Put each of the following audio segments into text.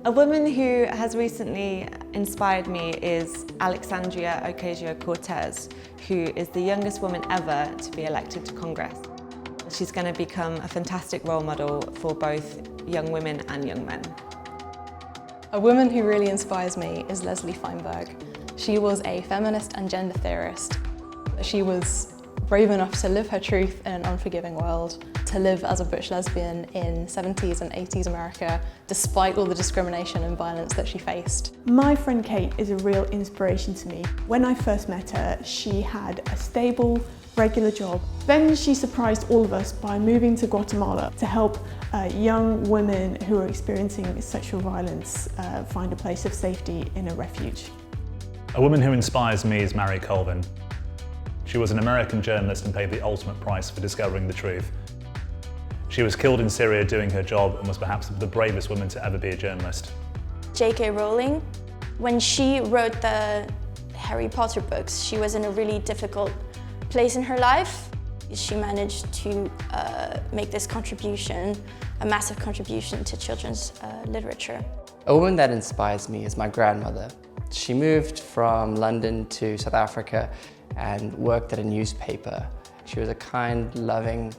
A woman who has recently inspired me is Alexandria Ocasio-Cortez, who is the youngest woman ever to be elected to Congress. She's going to become a fantastic role model for both young women and young men. A woman who really inspires me is Feinberg. She was a feminist and gender theorist. She was brave enough to live her truth in an unforgiving world, to live as a butch lesbian in 70s and 80s America, despite all the discrimination and violence that she faced. My friend Kate is a real inspiration to me. When I first met her, she had a stable, regular job. Then she surprised all of us by moving to Guatemala to help young women who are experiencing sexual violence find a place of safety in a refuge. A woman who inspires me is Colvin. She was an American journalist and paid the ultimate price for discovering the truth. She was killed in Syria doing her job and was perhaps the bravest woman to ever be a journalist. J.K. Rowling, when she wrote the Harry Potter books, she was in a really difficult place in her life. She managed to make this contribution, a massive contribution to children's literature. A woman that inspires me is my grandmother. She moved from London to South Africa and worked at a newspaper. She was a kind, loving,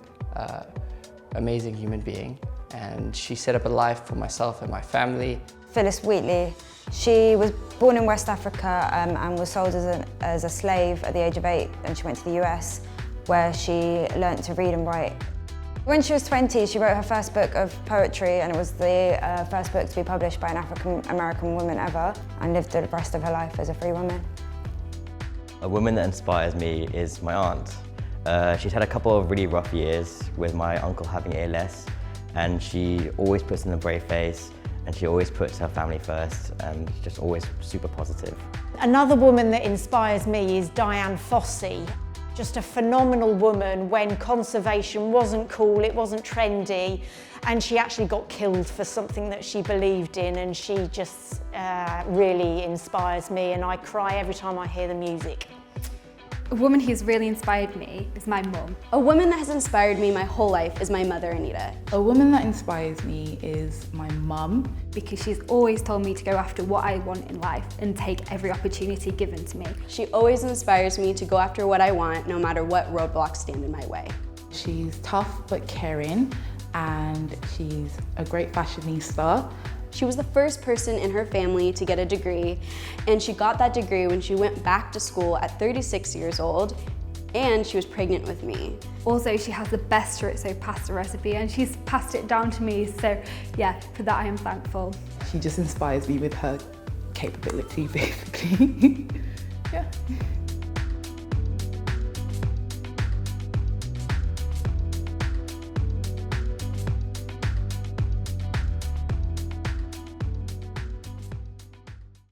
amazing human being, and she set up a life for myself and my family. Phyllis Wheatley, she was born in West Africa and was sold as a slave at the age of 8, and she went to the US where she learnt to read and write. When she was 20, she wrote her first book of poetry, and it was the first book to be published by an African-American woman ever, and lived the rest of her life as a free woman. A woman that inspires me is my aunt. She's had a couple of really rough years with my uncle having ALS, and she always puts in a brave face, and she always puts her family first, and just always super positive. Another woman that inspires me is Dian Fossey. Just a phenomenal woman when conservation wasn't cool, it wasn't trendy, and she actually got killed for something that she believed in, and she just really inspires me, and I cry every time I hear the music. A woman who's really inspired me is my mum. A woman that has inspired me my whole life is my mother, Anita. A woman that inspires me is my mum. Because she's always told me to go after what I want in life and take every opportunity given to me. She always inspires me to go after what I want, no matter what roadblocks stand in my way. She's tough but caring, and she's a great fashionista. She was the first person in her family to get a degree, and she got that degree when she went back to school at 36 years old, and she was pregnant with me. Also, she has the best chorizo pasta recipe, and she's passed it down to me, so yeah, for that I am thankful. She just inspires me with her capability, basically. Yeah.